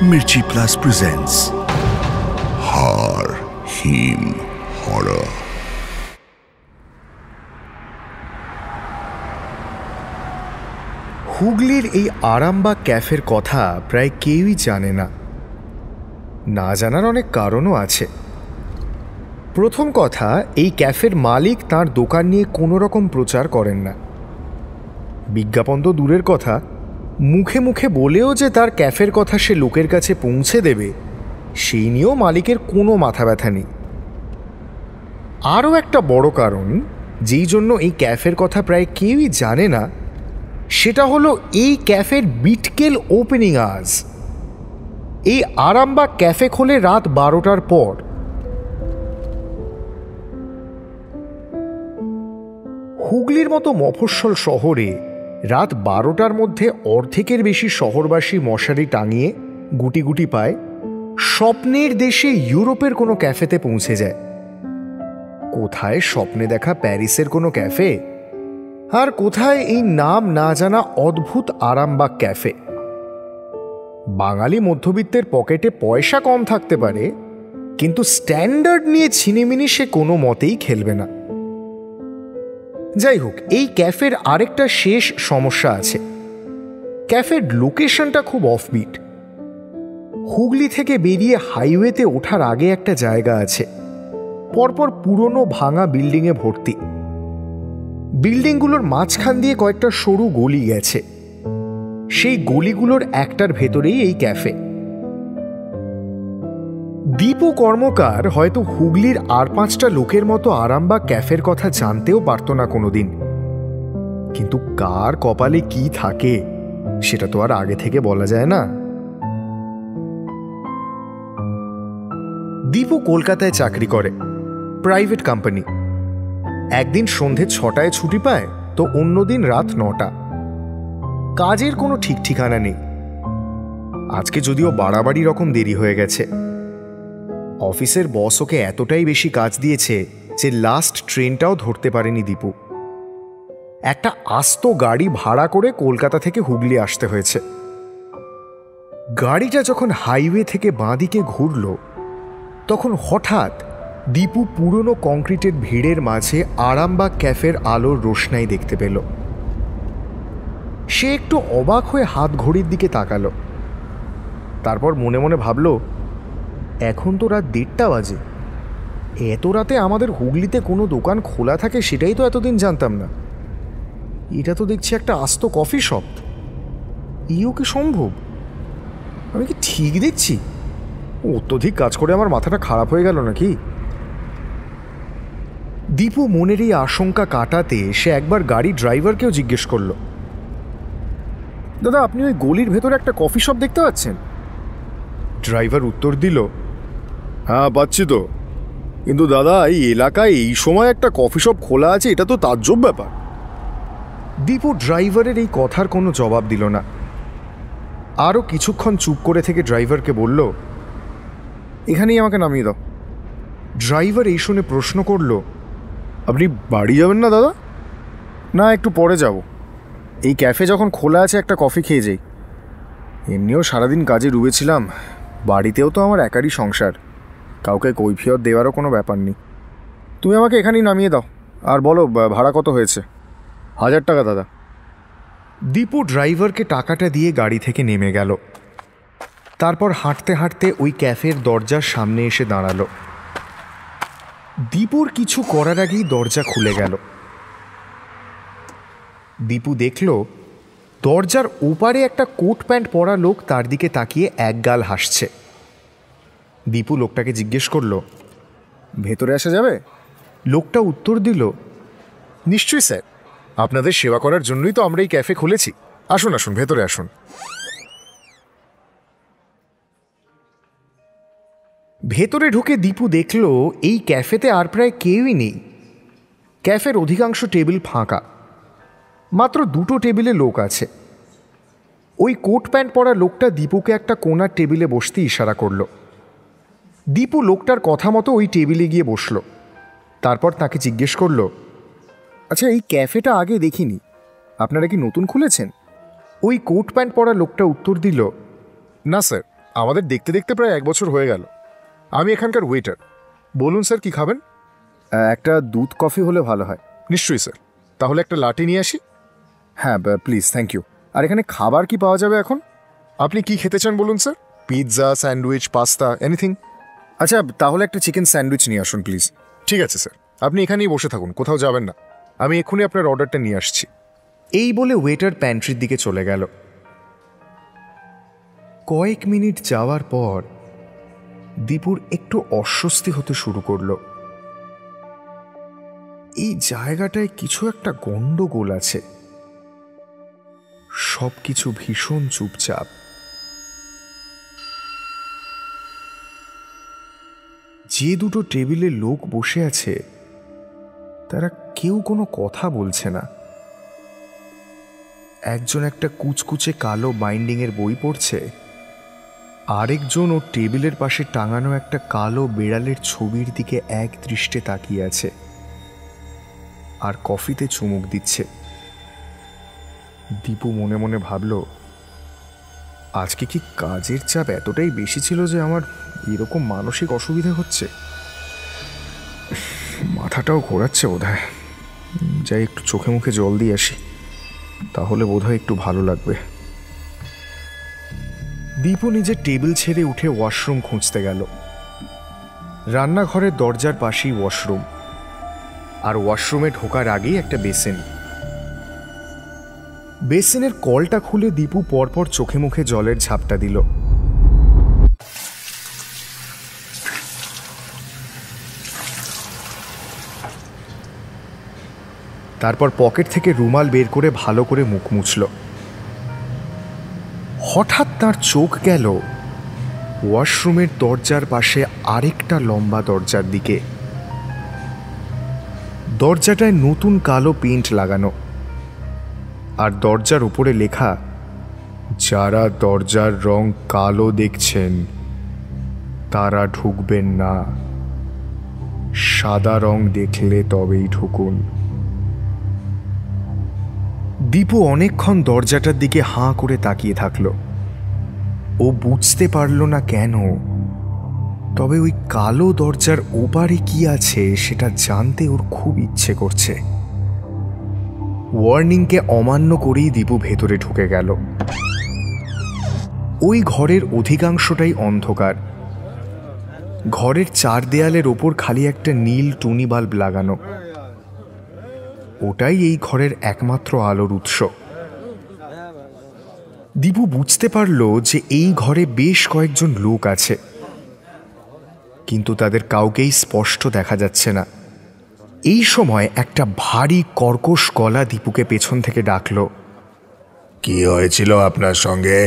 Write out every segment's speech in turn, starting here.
Mirchi Plus presents Har Him Horror. হুগলির এই আরামবাগ ক্যাফের কথা প্রায় কেউই জানে না। না জানার অনেক কারণও আছে। প্রথম কথা, এই ক্যাফের মালিক তার দোকান নিয়ে কোনো রকম প্রচার করেন না। বিজ্ঞাপন তো দূরের কথা, মুখে মুখে বলেও যে তার ক্যাফের কথা সে লোকের কাছে পৌঁছে দেবে, সেই নিয়েও মালিকের কোনো মাথা ব্যথা নেই। আরও একটা বড় কারণ, যেই জন্য এই ক্যাফের কথা প্রায় কেউই জানে না, সেটা হলো এই ক্যাফের বিটকেল ওপেনিং আওয়ার্স। এই আরামবাগ ক্যাফে খোলে রাত 12টার পর। হুগলির মতো মফস্বল শহরে রাত 12টার মধ্যে অর্ধেকের বেশি শহরবাসী মশারি টাঙিয়ে গুটি গুটি পায় স্বপ্নের দেশে ইউরোপের কোনো ক্যাফেতে পৌঁছে যায়। কোথায় স্বপ্নে দেখা প্যারিসের কোনো ক্যাফে, আর কোথায় এই নাম না জানা অদ্ভুত আরামবাগ ক্যাফে। বাঙালি মধ্যবিত্তের পকেটে পয়সা কম থাকতে পারে, কিন্তু স্ট্যান্ডার্ড নিয়ে ছিনিমিনি সে কোনো মতেই খেলবে না। যাই হোক, এই ক্যাফের আরেকটা শেষ সমস্যা আছে। ক্যাফের লোকেশনটা খুব অফবিট। হুগলি থেকে বেরিয়ে হাইওয়েতে ওঠার আগে একটা জায়গা আছে, পরপর পুরনো ভাঙা বিল্ডিংয়ে ভর্তি। বিল্ডিংগুলোর মাঝখান দিয়ে কয়েকটা সরু গলি গেছে। সেই গলিগুলোর একটার ভেতরেই এই ক্যাফে। দীপু কর্মকার হয়তো হুগলির আর 5টা লোকের মতো আরামবাগ ক্যাফের কথা জানতেও পারত না কোনোদিন, কিন্তু কার কপালে কি থাকে সেটা তো আর আগে থেকে বলা যায় না। দীপু কলকাতায় চাকরি করে, প্রাইভেট কোম্পানি। একদিন সন্ধে 6টায় ছুটি পায়, তো অন্যদিন রাত 9টা। কাজের কোনো ঠিক ঠিকানা নেই। আজকে যদিও বাড়াবাড়ি রকম দেরি হয়ে গেছে। অফিসের বস ওকে এতটাই বেশি কাজ দিয়েছে যে লাস্ট ট্রেনটাও ধরতে পারেনি দীপু। একটা আস্ত গাড়ি ভাড়া করে কলকাতা থেকে হুগলি আসতে হয়েছে। গাড়িটা যখন হাইওয়ে থেকে বাঁদিকে ঘুরল, তখন হঠাৎ দীপু পুরনো কংক্রিটের ভিড়ের মাঝে আরামবাগ ক্যাফের আলোর রোশনাই দেখতে পেল। সে একটু অবাক হয়ে হাত ঘড়ির দিকে তাকালো। তারপর মনে মনে ভাবল, এখন তো রাত 1:30 বাজে। এত রাতে আমাদের হুগলিতে কোনো দোকান খোলা থাকে সেটাই তো এতদিন জানতাম না। এটা তো দেখছি একটা আস্ত কফি শপ। ইও কি সম্ভব? আমি কি ঠিক দেখছি? অত্যধিক কাজ করে আমার মাথাটা খারাপ হয়ে গেল নাকি? দীপু মনের এই আশঙ্কা কাটাতে সে একবার গাড়ি ড্রাইভারকেও জিজ্ঞেস করল, দাদা, আপনি ওই গলির ভেতরে একটা কফি শপ দেখতে পাচ্ছেন? ড্রাইভার উত্তর দিল, হ্যাঁ পাচ্ছি তো, কিন্তু দাদা এই এলাকায় এই সময় একটা কফি শপ খোলা আছে, এটা তো তাজ্জব ব্যাপার। দীপু ড্রাইভারের এই কথার কোনো জবাব দিল না। আরও কিছুক্ষণ চুপ করে থেকে ড্রাইভারকে বলল, এখানেই আমাকে নামিয়ে দাও। ড্রাইভার এই শুনে প্রশ্ন করল, আপনি বাড়ি যাবেন না দাদা? না, একটু পরে যাব। এই ক্যাফে যখন খোলা আছে একটা কফি খেয়ে যাই। এমনিও সারাদিন কাজে ডুবেছিলাম, বাড়িতেও তো আমার একারই সংসার, কাউকে কৈফিয়ত দেওয়ারও কোনো ব্যাপার নেই। তুমি আমাকে এখানেই নামিয়ে দাও, আর বলো ভাড়া কত হয়েছে। 1000 টাকা দাদা। দীপু ড্রাইভারকে টাকাটা দিয়ে গাড়ি থেকে নেমে গেল। তারপর হাঁটতে হাঁটতে ওই ক্যাফের দরজার সামনে এসে দাঁড়ালো। দীপুর কিছু করার আগেই দরজা খুলে গেল। দীপু দেখল দরজার ওপারে একটা কোট প্যান্ট পরা লোক তার দিকে তাকিয়ে একগাল হাসছে। দীপু লোকটাকে জিজ্ঞেস করল, ভেতরে আসা যাবে? লোকটা উত্তর দিল, নিশ্চয়ই স্যার, আপনাদের সেবা করার জন্যই তো আমরা এই ক্যাফে খুলেছি। আসুন আসুন, ভেতরে আসুন। ভেতরে ঢুকে দীপু দেখল এই ক্যাফেতে আর প্রায় কেউই নেই। ক্যাফের অধিকাংশ টেবিল ফাঁকা, মাত্র 2টো টেবিলে লোক আছে। ওই কোট প্যান্ট পরা লোকটা দীপুকে একটা কোনার টেবিলে বসতে ইশারা করল। দীপু লোকটার কথা মতো ওই টেবিলে গিয়ে বসল। তারপর তাকে জিজ্ঞেস করল, আচ্ছা, এই ক্যাফেটা আগে দেখিনি, আপনারা কি নতুন খুলেছেন? ওই কোট প্যান্ট পরা লোকটা উত্তর দিল, না স্যার, আমাদের দেখতে দেখতে প্রায় 1 বছর হয়ে গেল। আমি এখানকার ওয়েটার। বলুন স্যার, কি খাবেন? একটা দুধ কফি হলে ভালো হয়। নিশ্চয়ই স্যার, তাহলে একটা লাটে নিয়ে আসি। হ্যাঁ প্লিজ, থ্যাংক ইউ। আর এখানে খাবার কি পাওয়া যাবে এখন? আপনি কি খেতে চান বলুন sir? Pizza, sandwich, pasta, anything? আচ্ছা, তাহলে একটা চিকেন স্যান্ডউইচ নিয়ে আসুন প্লিজ। ঠিক আছে স্যার, আপনি এখানেই বসে থাকুন, কোথাও যাবেন না। আমি এক্ষুনি আপনার অর্ডারটা নিয়ে আসছি। এই বলে ওয়েটার প্যান্ট্রির দিকে চলে গেল। কয়েক মিনিট যাওয়ার পর দীপুর একটু অস্বস্তি হতে শুরু করলো। এই জায়গাটায় কিছু একটা গন্ডগোল আছে। সবকিছু ভীষণ চুপচাপ। যে দুটো টেবিলে লোক বসে আছে তারা কেউ কোনো কথা বলছে না। একজন একটা কুচকুচে কালো বাইন্ডিংয়ের বই পড়ছে, আরেকজন ওর টেবিলের পাশে টাঙানো একটা কালো বেড়ালের ছবির দিকে এক দৃষ্টে তাকিয়ে আছে আর কফিতে চুমুক দিচ্ছে। দীপু মনে মনে ভাবল, আজকে কি কাজের চাপ এতটাই বেশি ছিল যে আমার এরকম মানসিক অসুবিধা হচ্ছে? মাথাটাও ঘোরাচ্ছে বোধহয়। যাই একটু চোখে মুখে জল দিয়ে আসি, তাহলে বোধহয় একটু ভালো লাগবে। দীপু নিজের টেবিল ছেড়ে উঠে ওয়াশরুম খুঁজতে গেল। রান্নাঘরের দরজার পাশেই ওয়াশরুম, আর ওয়াশরুমে ঢোকার আগেই একটা বেসিন। বেসিনের কলটা খুলে দীপু পরপর চোখে মুখে জলের ঝাপটা দিল। তারপর পকেট থেকে রুমাল বের করে ভালো করে মুখ মুছল। হঠাৎ তার চোখ গেল ওয়াশরুমের দরজার পাশে আরেকটা লম্বা দরজার দিকে। দরজাটায় নতুন কালো পেইন্ট লাগানো, আর দরজার উপরে লেখা, যারা দরজার রং কালো দেখছেন তারা ঢুকবেন না, সাদা রং দেখলে তবেই ঢুকুন। দীপু অনেকক্ষণ দরজাটার দিকে হাঁ করে তাকিয়ে থাকল। ও বুঝতে পারল না কেন, তবে ওই কালো দরজার ওপারে কি আছে সেটা জানতে ওর খুব ইচ্ছে করছে। ওয়ার্নিংকে অমান্য করেই দীপু ভেতরে ঢুকে গেল। ওই ঘরের অধিকাংশটাই অন্ধকার। ঘরের 4 দেয়ালের ওপর খালি একটা নীল টুনি বাল্ব লাগানো। ওটাই এই ঘরের একমাত্র আলোর উৎস। দীপু বুঝতে পারল যে এই ঘরে বেশ কয়েকজন লোক আছে, কিন্তু তাদের কাউকেই স্পষ্ট দেখা যাচ্ছে না। এই সময় একটা ভারী কর্কশ গলা দীপুকে পেছন থেকে ডাকল। কি হয়েছিল আপনার সঙ্গে?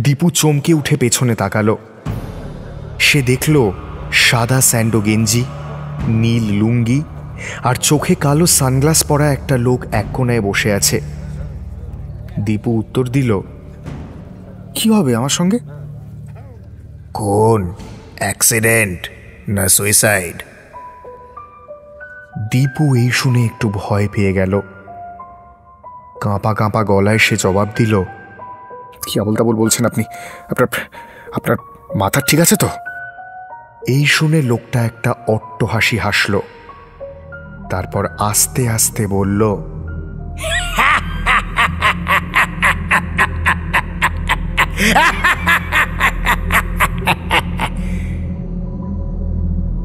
দীপু চমকে উঠে পেছনে তাকালো। সে দেখল সাদা স্যান্ডো গেঞ্জি, নীল লুঙ্গি আর চোখে কালো সানগ্লাস পরা একটা লোক এক কোণায় বসে আছে। দীপু উত্তর দিল, কি হবে আমার সঙ্গে? কোন অ্যাক্সিডেন্ট না সুইসাইড? দীপু এই শুনে একটু ভয় পেয়ে গেল। কাঁপা কাঁপা গলায় সে জবাব দিল, কি আবল তাবল বলছেন আপনি? আপনার মাথা ঠিক আছে তো? এই শুনে লোকটা একটা অট্ট হাসি হাসল, তারপর আস্তে আস্তে বলল,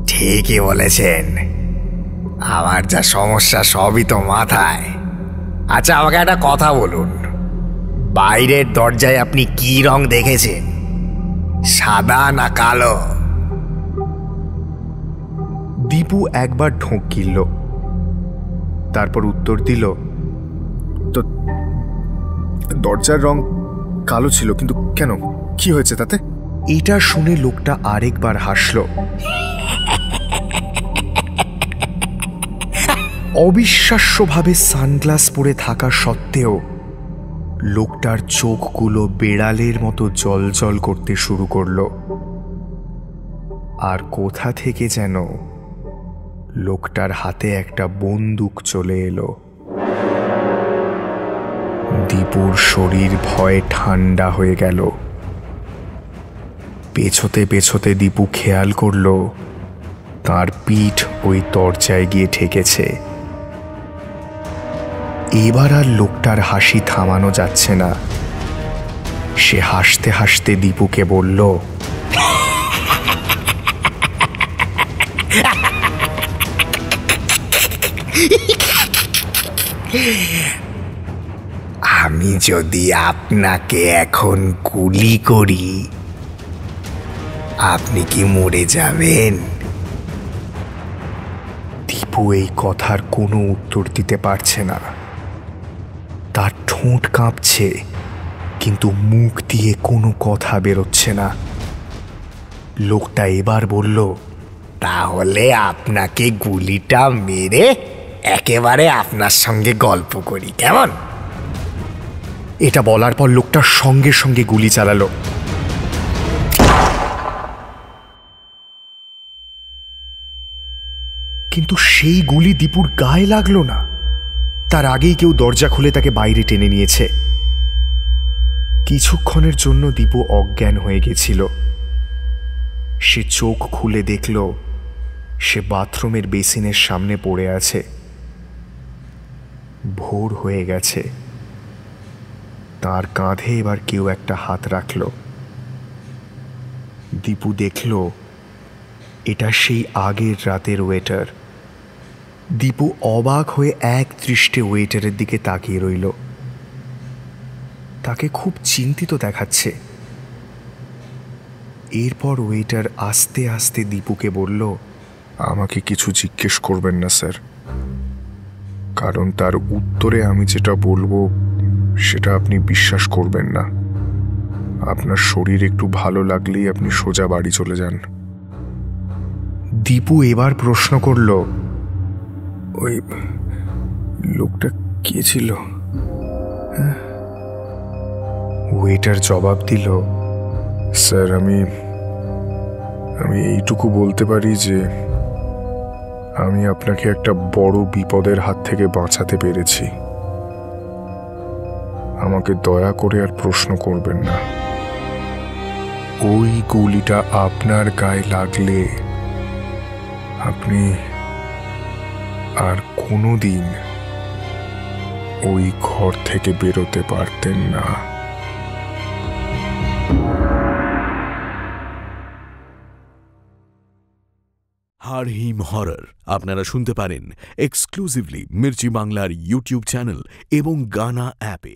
ঠিকই বলেছেন, আমার যা সমস্যা সবই তো মাথায়। আচ্ছা, আমাকে একটা কথা বলুন, বাইরের দরজায় আপনি কি রং দেখেছেন, সাদা না কালো? দীপু একবার ঢোক গিলল, তারপর উত্তর দিল, তো দরজার রং কালো ছিল, কিন্তু কেন, কি হয়েছে তাতে? এটা শুনে লোকটা আরেকবার হাসল। অবিশ্বাস্যভাবে সানগ্লাস পরে থাকা সত্ত্বেও লোকটার চোখগুলো বেড়ালের মতো জ্বলজ্বল করতে শুরু করল। আর কোথা থেকে যেন লোকটার হাতে একটা বন্দুক চলে এলো। দীপুর শরীর ভয়ে ঠান্ডা হয়ে গেল। পেছোতে পেছোতে দীপু খেয়াল করল তার পিঠ ওই দরজায় গিয়ে ঠেকেছে। এবার আর লোকটার হাসি থামানো যাচ্ছে না। সে হাসতে হাসতে দীপুকে বলল, আমি যদি আপনাকে এখন গুলি করি, আপনি কি মরে যাবেন? দীপু এই কথার কোনো উত্তর দিতে পারছে না। তার ঠোঁট কাঁপছে, কিন্তু মুখ দিয়ে কোনো কথা বেরোচ্ছে না। লোকটা এবার বলল, তাহলে আপনাকে গুলিটা মেরে একেবারে আপনার সঙ্গে গল্প করি, কেমন? এটা বলার পর লোকটা সঙ্গে সঙ্গে গুলি চালালো। কিন্তু সেই গুলি দীপুর গায়ে লাগলো না। তার আগেই কেউ দরজা খুলে তাকে বাইরে টেনে নিয়েছে। কিছুক্ষণের জন্য দীপু অজ্ঞান হয়ে গেছিল। সে চোখ খুলে দেখল সে বাথরুমের বেসিনের সামনে পড়ে আছে। ভোর হয়ে গেছে। তার কাঁধে এবার কেউ একটা হাত রাখল। দীপু দেখল এটা সেই আগের রাতের ওয়েটার। দীপু অবাক হয়ে এক দৃষ্টে ওয়েটারের দিকে তাকিয়ে রইল। তাকে খুব চিন্তিত দেখাচ্ছে। এরপর ওয়েটার আস্তে আস্তে দীপুকে বলল, আমাকে কিছু জিজ্ঞেস করবেন না স্যার, কারণ তার উত্তরে আমি যেটা বলবো সেটা আপনি বিশ্বাস করবেন না। আপনার শরীর একটু ভালো লাগলেই আপনি সোজা বাড়ি চলে যান। দীপু এবার প্রশ্ন করল, ওই লোকটা কে ছিল? ওয়েটার জবাব দিল, স্যার আমি এইটুকু বলতে পারি যে আমি আপনাকে একটা বড় বিপদের হাত থেকে বাঁচাতে পেরেছি। আমাকে দয়া করে আর প্রশ্ন করবেন না। ওই গুলিটা আপনার গায়ে লাগলে আপনি আর কোনোদিন ওই ঘর থেকে বেরোতে পারতেন না। হাড় হিম হরর আপনারা শুনতে পারেন এক্সক্লুসিভলি মির্চি বাংলার ইউটিউব চ্যানেল এবং গানা অ্যাপে।